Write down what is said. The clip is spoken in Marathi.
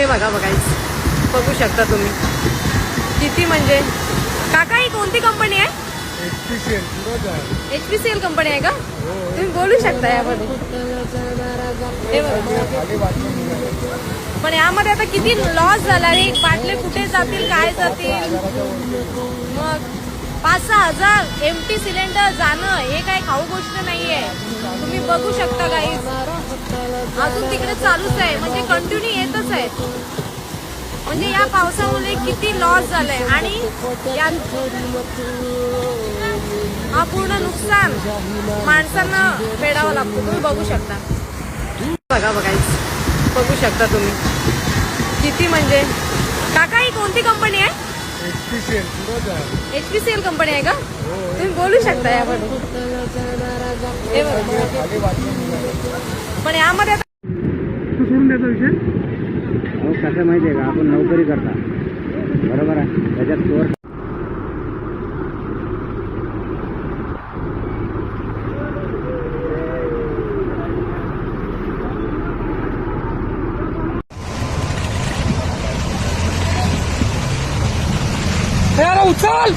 हे बघा बघू शकता तुम्ही किती म्हणजे. काका ही कोणती कंपनी आहे? HPCL कंपनी आहे का? तुम्ही बोलू शकता यामध्ये. हे बघा. पण यामध्ये आता किती लॉस झाला रे. बाटले कुठे जातील, काय जातील. मग 5-6 हजार एमटी सिलेंडर जाणं हे काय खाऊ गोष्ट नाहीये. तुम्ही बघू शकता गाईज. अजून तिकडे चालूच आहे, म्हणजे कंटिन्यू येतच आहे. म्हणजे या पावसामुळे किती लॉस झालंय आणि हा पूर्ण नुकसान माणसांना फेडावं लागतं. तुम्ही बघू शकता. बघू शकता तुम्ही किती म्हणजे. काका ही कोणती कंपनी आहे? HPCL कंपनी आहे का? तुम्ही बोलू शकता यामध्ये. हे बघा. पण यामध्ये तू सोडून द्यायचा विषय. हो, कसं माहिती आहे का, आपण नोकरी करता बरोबर आहे, त्याच्यात चोर यार उचल.